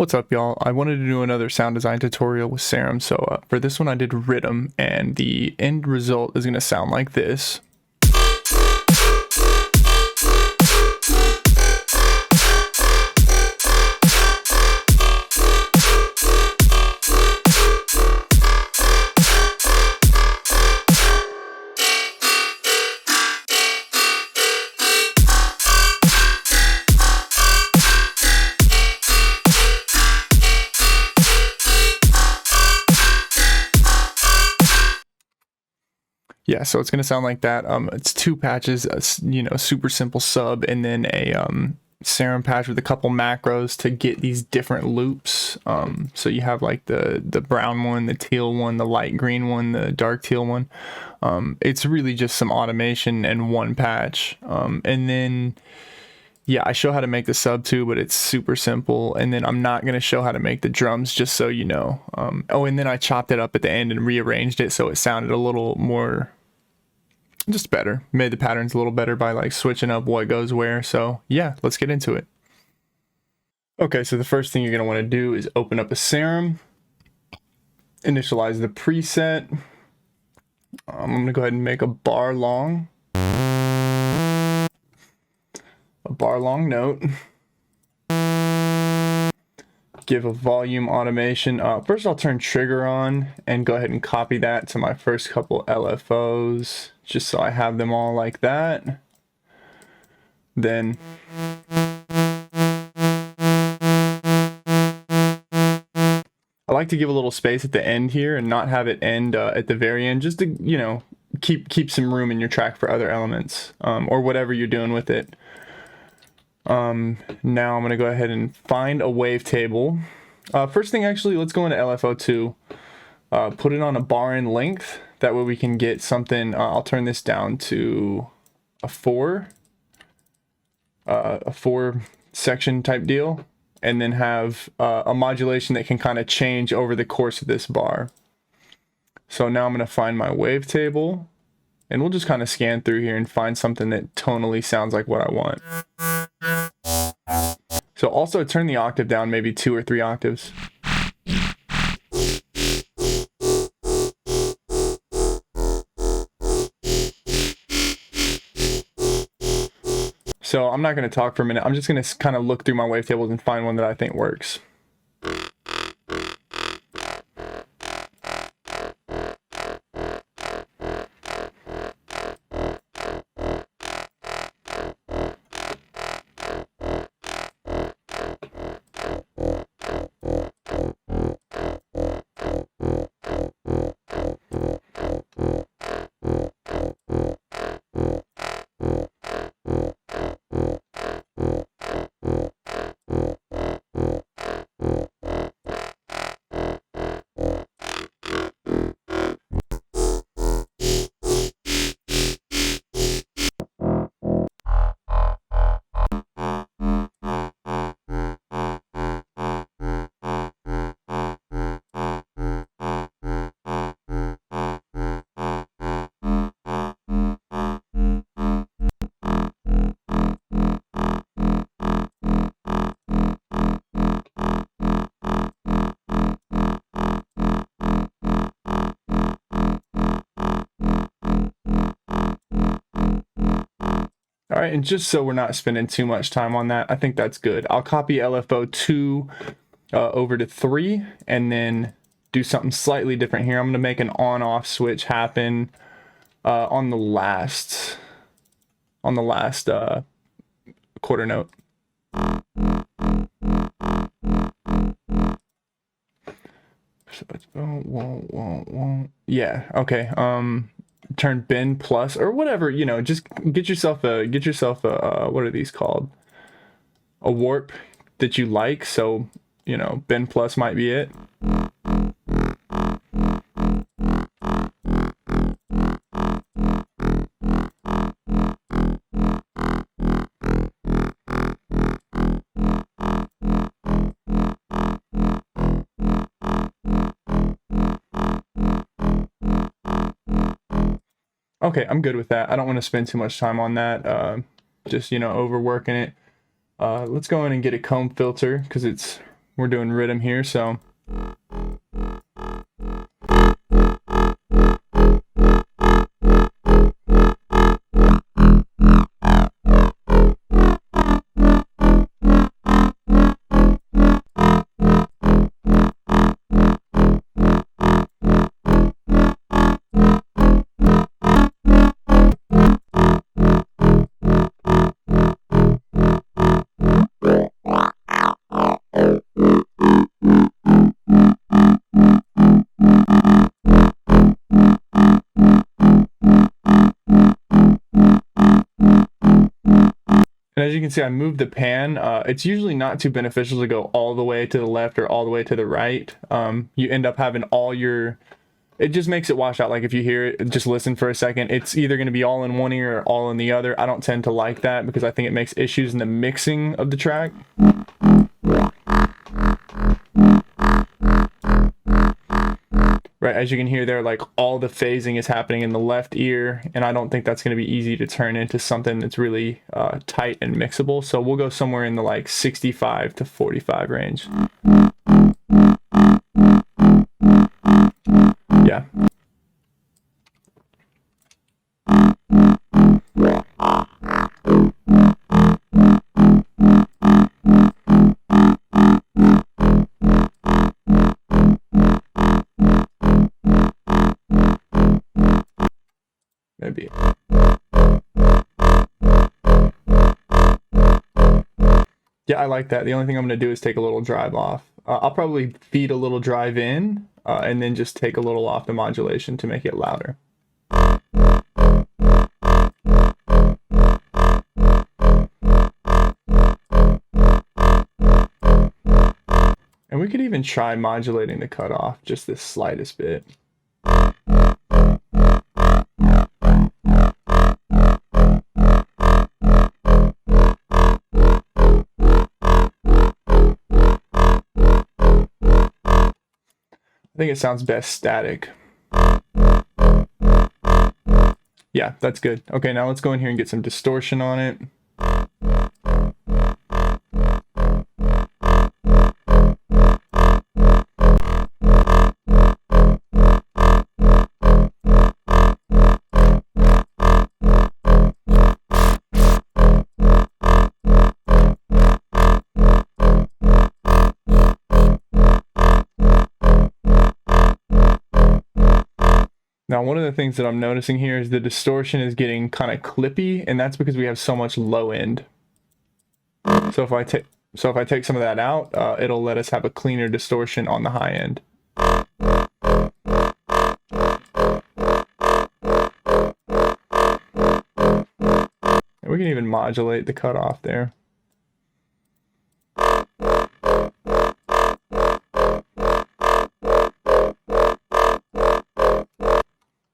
What's up, y'all? I wanted to do another sound design tutorial with Serum, so for this one I did Riddim, and the end result is going to sound like this. Yeah, so it's going to sound like that. It's two patches, super simple sub, and then a Serum patch with a couple macros to get these different loops. So you have like the brown one, the teal one, the light green one, the dark teal one. It's really just some automation and one patch. And then, yeah, I show how to make the sub too, but it's super simple. And then I'm not going to show how to make the drums, just so you know. Oh, and then I chopped it up at the end and rearranged it so it sounded a little more, just better. Made the patterns a little better by like switching up what goes where. So yeah, let's get into it. Okay, so the first thing you're going to want to do is open up a Serum, initialize the preset. I'm going to go ahead and make a bar long note. Give a volume automation. First I'll turn trigger on and go ahead and copy that to my first couple LFOs, just so I have them all like that. Then I like to give a little space at the end here and not have it end at the very end, just to, you know, keep some room in your track for other elements, or whatever you're doing with it. Now I'm going to go ahead and find a wavetable. First thing, actually, let's go into LFO2, put it on a bar in length. That way we can get something. I'll turn this down to a 4 section type deal, and then have a modulation that can kind of change over the course of this bar. So now I'm going to find my wavetable, and we'll just kind of scan through here and find something that tonally sounds like what I want. So also turn the octave down maybe 2 or 3 octaves. So I'm not going to talk for a minute. I'm just going to kind of look through my wavetables and find one that I think works. All right, and just so we're not spending too much time on that, I think that's good. I'll copy LFO2 over to 3, and then do something slightly different here. I'm going to make an on-off switch happen on the last quarter note. So it's yeah, okay. Turn bend plus or whatever, you know, just get yourself a what are these called, a warp that you like. So, you know, bend plus might be it. Okay, I'm good with that. I don't want to spend too much time on that. Just, you know, overworking it. Let's go in and get a comb filter because it's we're doing Riddim here, so. And as you can see, I moved the pan. It's usually not too beneficial to go all the way to the left or all the way to the right. You end up having all your, it just makes it wash out. Like if you hear it, just listen for a second. It's either going to be all in one ear or all in the other. I don't tend to like that because I think it makes issues in the mixing of the track. Right, as you can hear there, like all the phasing is happening in the left ear, and I don't think that's going to be easy to turn into something that's really tight and mixable. So we'll go somewhere in the like 65 to 45 range. Yeah. Maybe. Yeah, I like that. The only thing I'm going to do is take a little drive off. I'll probably feed a little drive in and then just take a little off the modulation to make it louder. And we could even try modulating the cutoff just the slightest bit. I think it sounds best static. Yeah, that's good. Okay, now let's go in here and get some distortion on it. Now, one of the things that I'm noticing here is the distortion is getting kind of clippy, and that's because we have so much low end. So if I take some of that out, it'll let us have a cleaner distortion on the high end. And we can even modulate the cutoff there.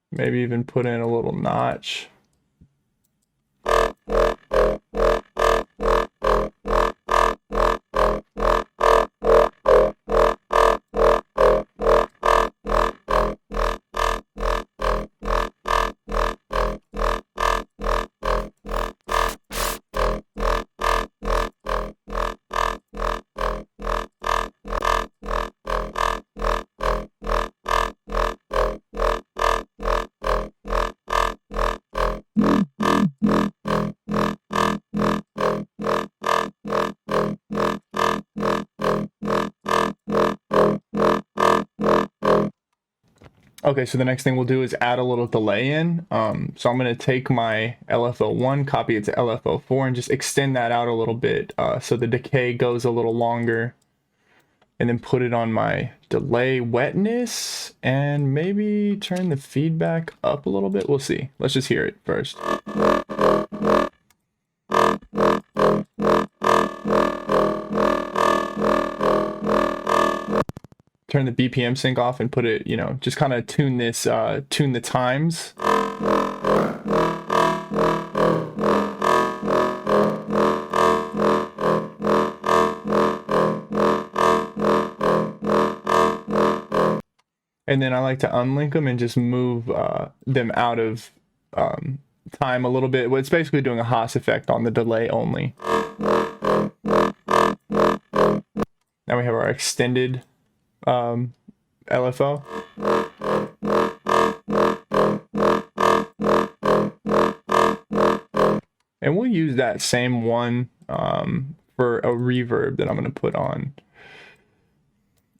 Maybe even put in a little notch. Okay, so the next thing we'll do is add a little delay in. So I'm going to take my LFO1, copy it to LFO4, and just extend that out a little bit so the decay goes a little longer. And then put it on my delay wetness and maybe turn the feedback up a little bit. We'll see. Let's just hear it first. Turn the BPM sync off and put it, you know, just kind of tune this, tune the times. And then I like to unlink them and just move them out of time a little bit. Well, it's basically doing a Haas effect on the delay only. Now we have our our extended LFO. And we'll use that same one for a reverb that I'm going to put on.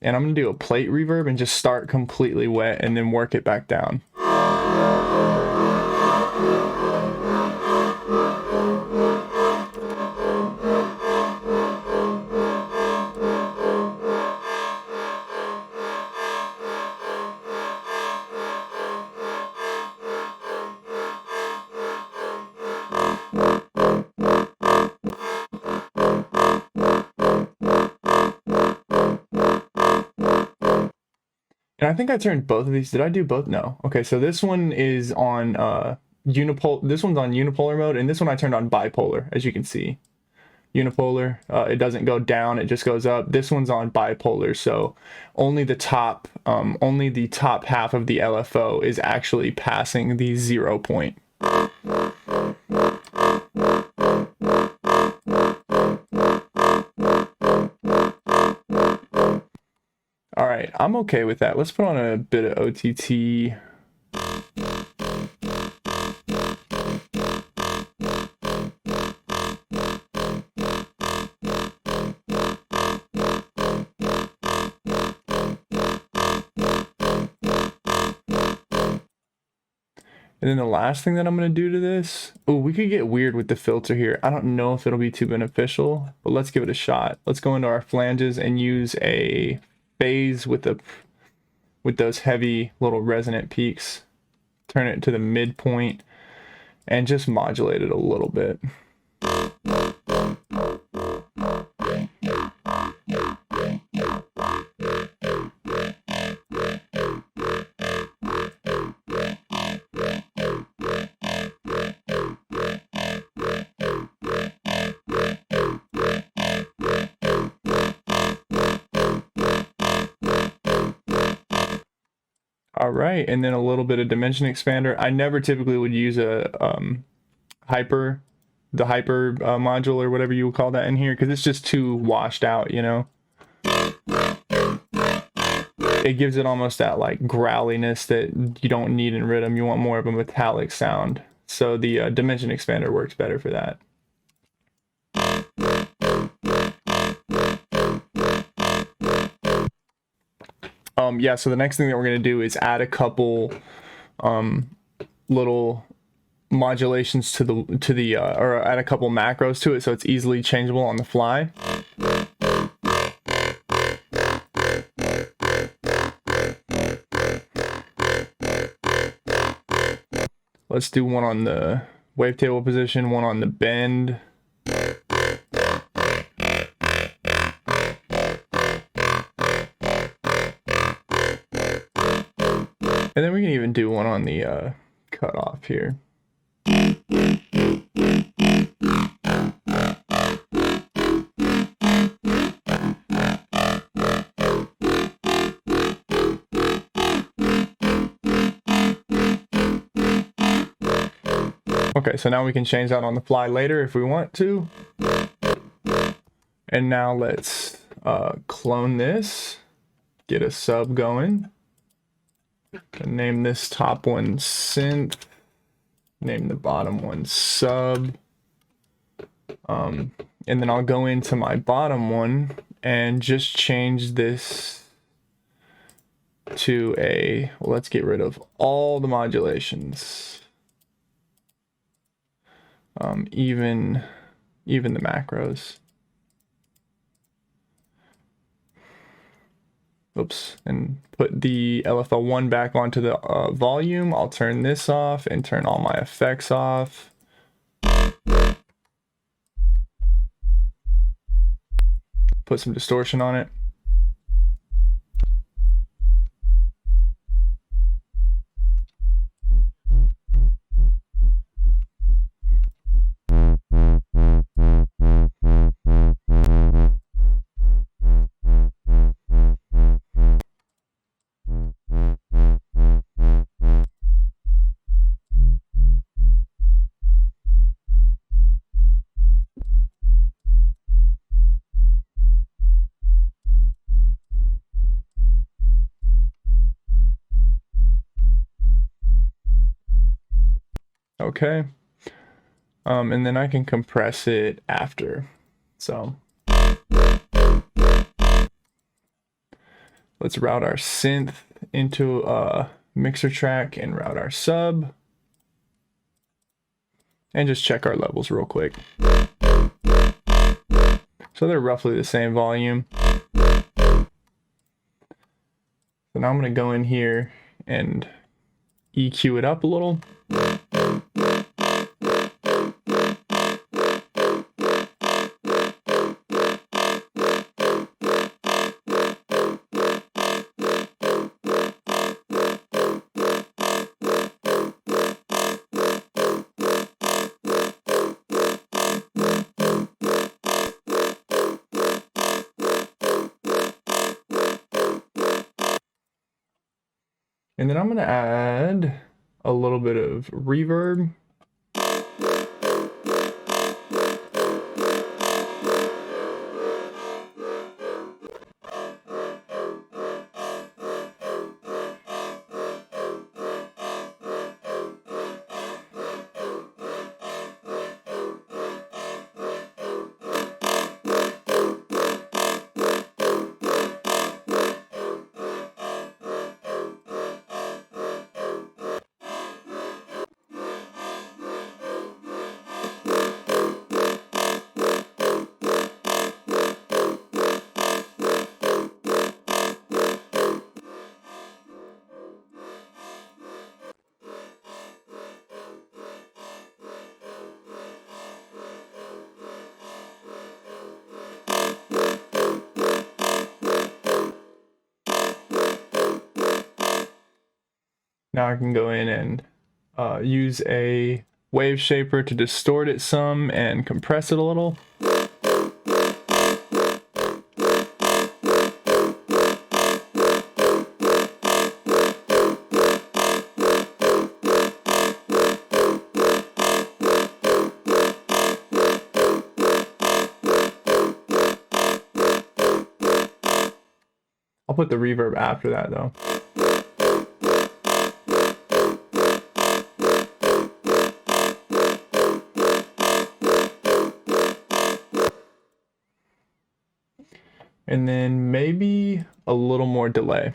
And I'm going to do a plate reverb and just start completely wet and then work it back down. And I think I turned both of these. Did I do both? No. Okay, so this one is on this one's on unipolar mode, and this one I turned on bipolar, as you can see. Unipolar, it doesn't go down, it just goes up. This one's on bipolar, so only the top half of the LFO is actually passing the 0 point. All right, I'm okay with that. Let's put on a bit of OTT. And then the last thing that I'm going to do to this, oh, we could get weird with the filter here. I don't know if it'll be too beneficial, but let's give it a shot. Let's go into our flanges and use a phase with those heavy little resonant peaks. Turn it to the midpoint and just modulate it a little bit. All right, and then a little bit of dimension expander. I never typically would use a hyper module or whatever you would call that in here, because it's just too washed out, you know. It gives it almost that like growliness that you don't need in Riddim. You want more of a metallic sound. So the dimension expander works better for that. Yeah, so the next thing that we're going to do is add a couple little modulations to the or add a couple macros to it so it's easily changeable on the fly. Let's do one on the wavetable position, one on the bend. And then we can even do one on the cutoff here. Okay, so now we can change that on the fly later if we want to. And now let's clone this, get a sub going. And name this top one synth, name the bottom one sub, and then I'll go into my bottom one and just change this to a, well, let's get rid of all the modulations, even the macros. Oops, and put the LFO1 back onto the volume. I'll turn this off and turn all my effects off. Put some distortion on it. okay. And then I can compress it after. So let's route our synth into a mixer track and route our sub. And just check our levels real quick. So they're roughly the same volume. So now I'm going to go in here and EQ it up a little. And then I'm going to add a little bit of reverb. Now I can go in and use a wave shaper to distort it some and compress it a little. I'll put the reverb after that though. And then maybe a little more delay.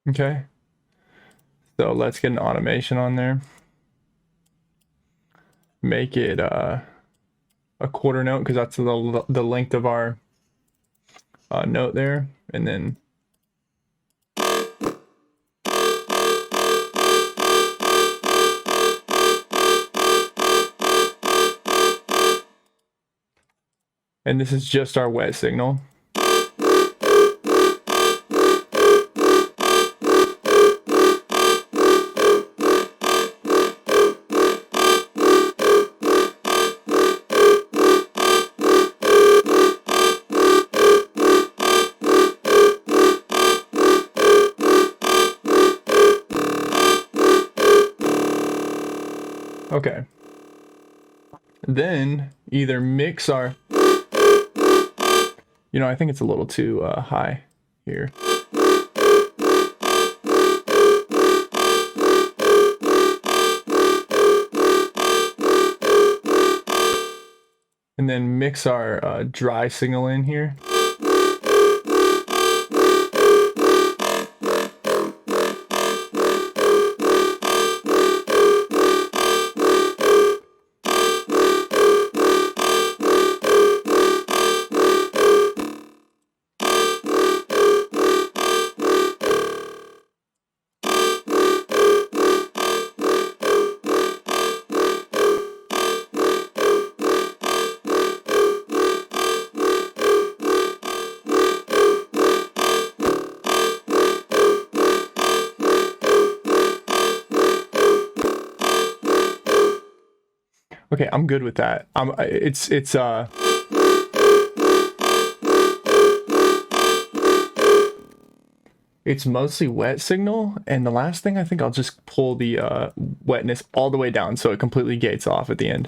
Okay, so let's get an automation on there. Make it a quarter note because that's the length of our note there, and then this is just our wet signal. Okay, then either mix our, I think it's a little too high here. And then mix our dry signal in here. Okay, I'm good with that. It's mostly wet signal, and the last thing I think I'll just pull the wetness all the way down so it completely gates off at the end.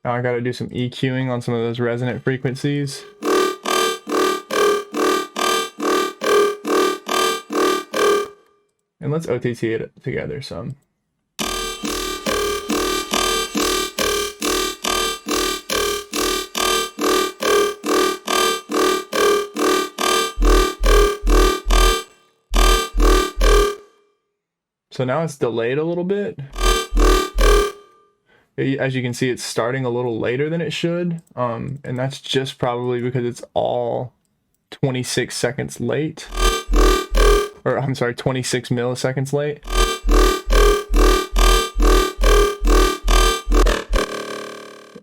Now I gotta do some EQing on some of those resonant frequencies. And let's OTT it together some. So now it's delayed a little bit. As you can see, it's starting a little later than it should. And that's just probably because it's all 26 seconds late. Or I'm sorry, 26 milliseconds late.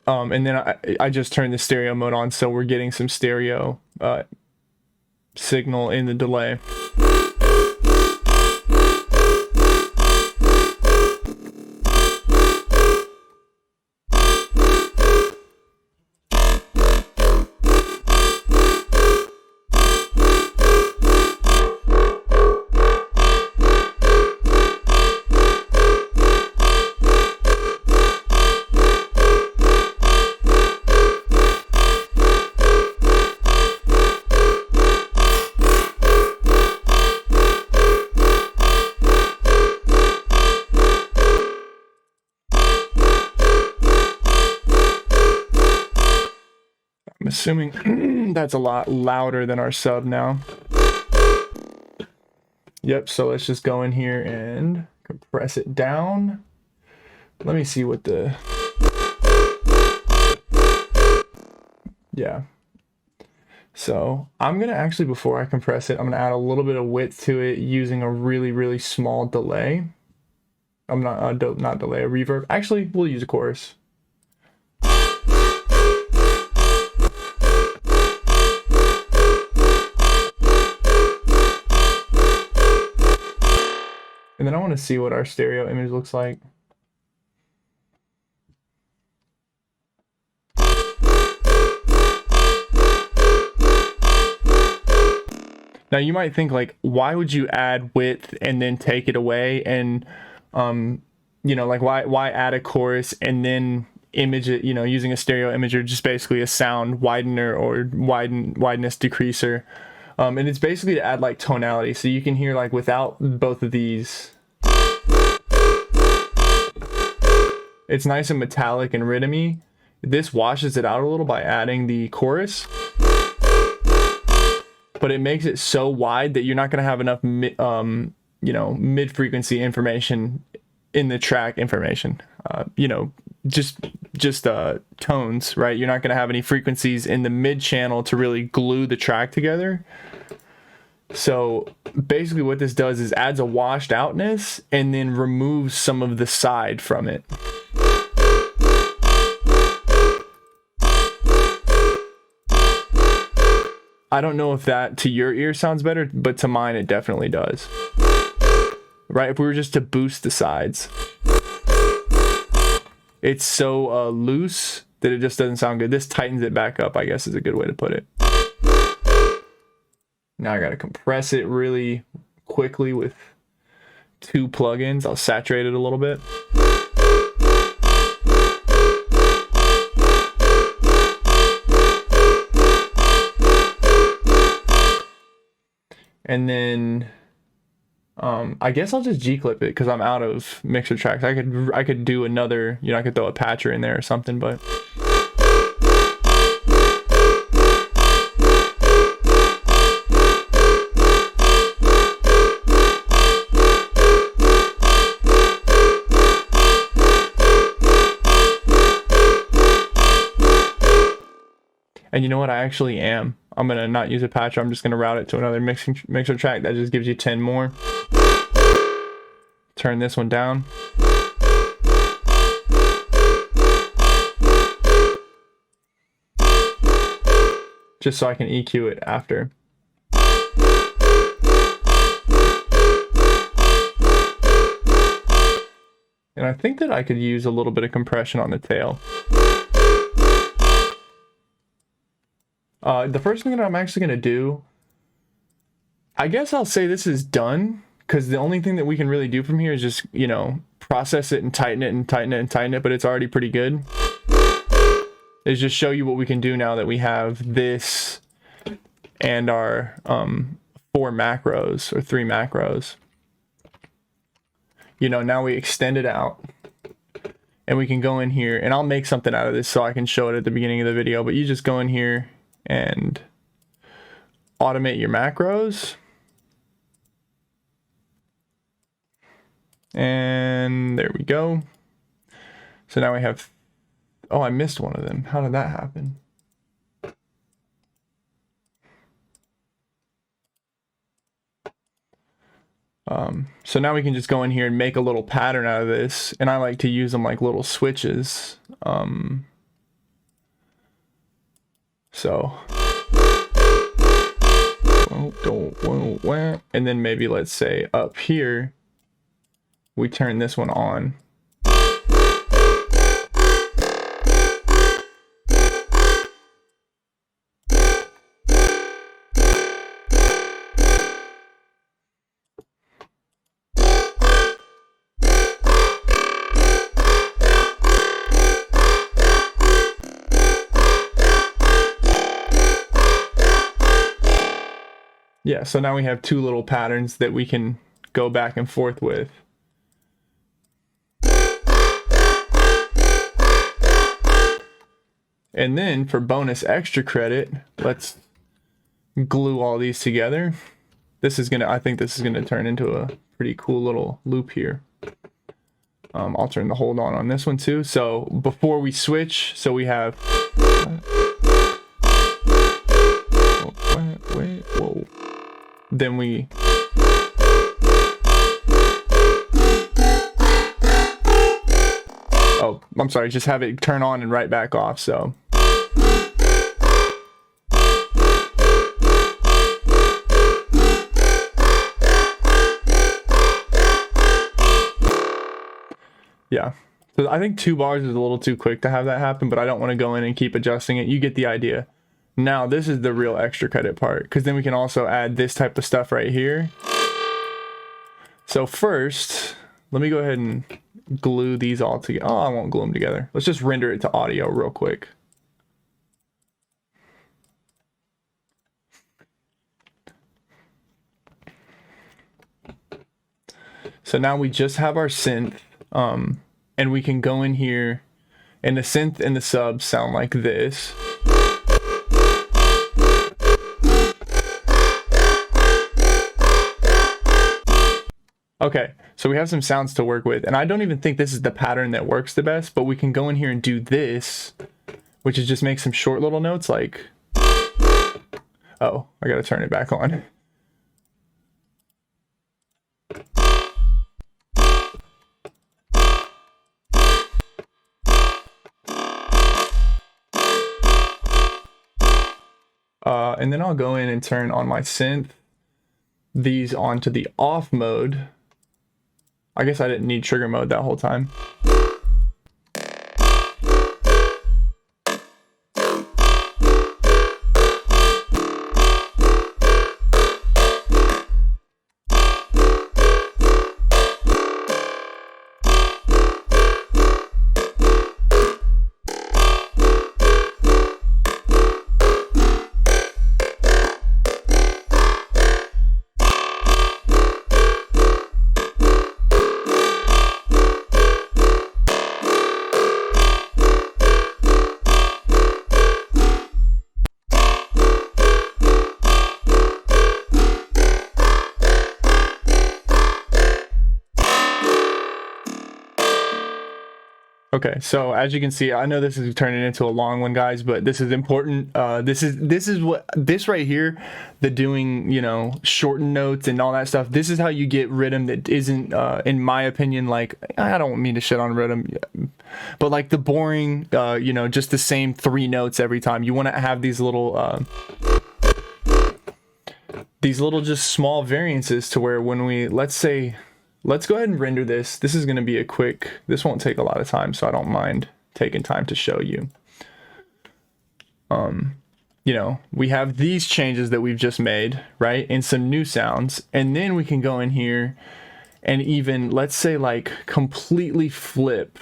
And then I just turned the stereo mode on, so we're getting some stereo signal in the delay. Assuming that's a lot louder than our sub now. Yep, so let's just go in here and compress it down. Let me see what the... Yeah. So I'm gonna actually, before I compress it, I'm gonna add a little bit of width to it using a really, really small delay. I'm not delay, a reverb. Actually, we'll use a chorus. And then I want to see what our stereo image looks like. Now you might think, like, why would you add width and then take it away? And, you know, like, why add a chorus and then image it, you know, using a stereo imager, just basically a sound widener or wideness decreaser. And it's basically to add like tonality, so you can hear like without both of these. It's nice and metallic and rhythmy. This washes it out a little by adding the chorus, but it makes it so wide that you're not going to have enough you know, mid-frequency information in the track information. You know, just tones, right? You're not going to have any frequencies in the mid channel to really glue the track together. So basically what this does is adds a washed outness and then removes some of the side from it. I don't know if that to your ear sounds better, but to mine it definitely does. Right? If we were just to boost the sides, it's so loose that it just doesn't sound good. This tightens it back up, I guess is a good way to put it. Now I gotta compress it really quickly with 2 plugins. I'll saturate it a little bit. And then I guess I'll just G-clip it because I'm out of mixer tracks. I could do another, you know, I could throw a patcher in there or something, but and you know what, I actually am. I'm gonna not use a patcher. I'm just gonna route it to another mixer track that just gives you 10 more. Turn this one down. Just so I can EQ it after. And I think that I could use a little bit of compression on the tail. The first thing that I'm actually going to do, I guess I'll say this is done, because the only thing that we can really do from here is just, you know, process it and tighten it and tighten it and tighten it, but it's already pretty good. Is just show you what we can do now that we have this and our 4 macros or 3 macros. You know, now we extend it out and we can go in here, and I'll make something out of this so I can show it at the beginning of the video, but you just go in here and automate your macros. And there we go. So now we have, oh, I missed one of them. How did that happen? So now we can just go in here and make a little pattern out of this, and I like to use them like little switches. So and then maybe let's say up here we turn this one on. Yeah, so now we have 2 little patterns that we can go back and forth with. And then for bonus extra credit, let's glue all these together. This is gonna, I think this is gonna turn into a pretty cool little loop here. I'll turn the hold on this one too. So before we switch, so we have, whoa. Then we, oh, I'm sorry, just have it turn on and right back off, so. Yeah, so I think 2 bars is a little too quick to have that happen, but I don't want to go in and keep adjusting it. You get the idea. Now this is the real extra credit part, because then we can also add this type of stuff right here. So first, let me go ahead and glue these all together. Oh, I won't glue them together. Let's just render it to audio real quick. So now we just have our synth, and we can go in here, and the synth and the sub sound like this. Okay, so we have some sounds to work with, and I don't even think this is the pattern that works the best, but we can go in here and do this, which is just make some short little notes like, oh, I gotta turn it back on. And then I'll go in and turn on my synth, these onto the off mode. I guess I didn't need trigger mode that whole time. Okay, so as you can see, I know this is turning into a long one, guys, but this is important. This is what this right here, the doing, you know, shortened notes and all that stuff. This is how you get rhythm that isn't, in my opinion, like, I don't mean to shit on rhythm, but like the boring, you know, just the same 3 notes every time. You want to have these little just small variances to where when we, let's say let's go ahead and render this. This is going to be a quick, this won't take a lot of time, so I don't mind taking time to show you. You know, we have these changes that we've just made, right? And some new sounds. And then we can go in here and even, let's say, like completely flip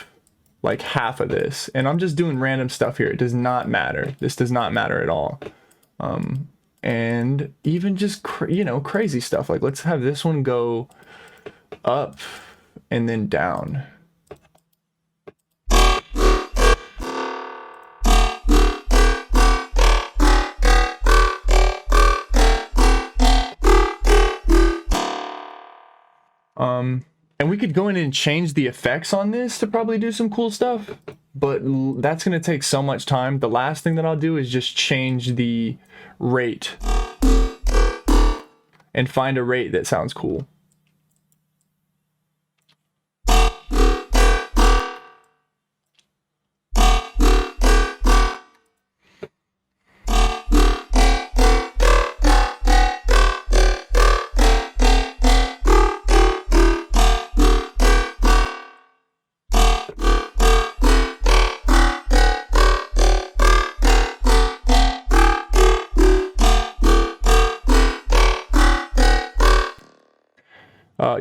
like half of this. And I'm just doing random stuff here. It does not matter. This does not matter at all. And even just, you know, crazy stuff. Like let's have this one go up and then down. And we could go in and change the effects on this to probably do some cool stuff, but that's going to take so much time. The last thing that I'll do is just change the rate and find a rate that sounds cool.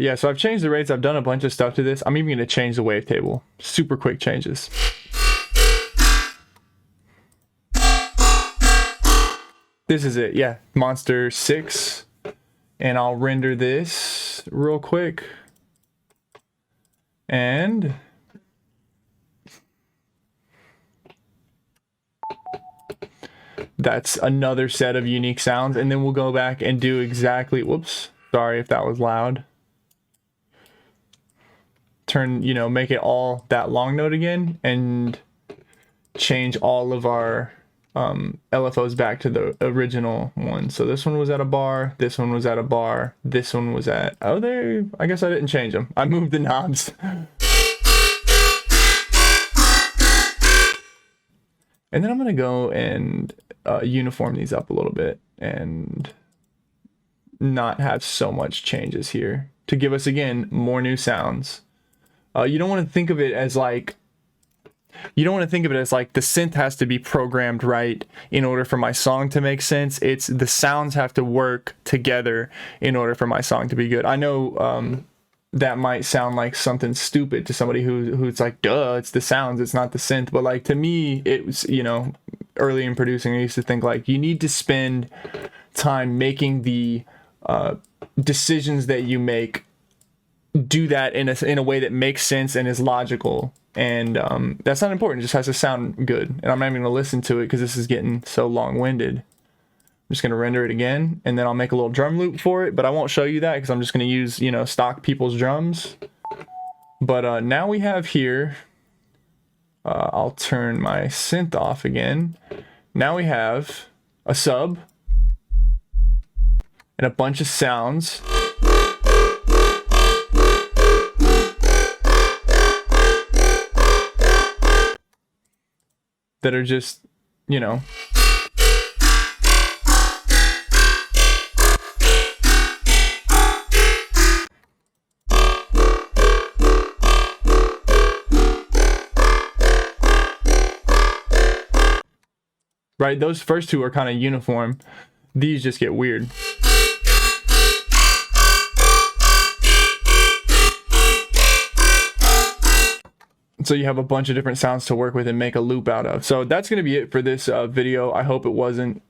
Yeah, so I've changed the rates. I've done a bunch of stuff to this. I'm even going to change the wavetable. Super quick changes. This is it. Yeah, Monster 6. And I'll render this real quick. And that's another set of unique sounds. And then we'll go back and do exactly, whoops, sorry if that was loud. Turn, you know, make it all that long note again and change all of our LFOs back to the original one. So this one was at a bar, this one was at a bar, this one was at, oh, there, I guess I didn't change them. I moved the knobs. And then I'm going to go and uniform these up a little bit and not have so much changes here to give us, again, more new sounds. You don't want to think of it as like, the synth has to be programmed right in order for my song to make sense. It's the sounds have to work together in order for my song to be good. I know that might sound like something stupid to somebody who's like, duh, it's the sounds, it's not the synth. But like to me, it was, you know, early in producing, I used to think like you need to spend time making the decisions that you make, do that in a way that makes sense and is logical, and that's not important. It just has to sound good. And I'm not even gonna listen to it because this is getting so long-winded. I'm just gonna render it again, and then I'll make a little drum loop for it, but I won't show you that because I'm just gonna use, you know, stock people's drums. But now we have here, I'll turn my synth off again. Now we have a sub and a bunch of sounds. That are just, you know, right? Those first two are kind of uniform. These just get weird. So you have a bunch of different sounds to work with and make a loop out of. So that's going to be it for this video. I hope it wasn't,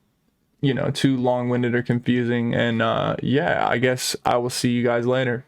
you know, too long-winded or confusing. And yeah, I guess I will see you guys later.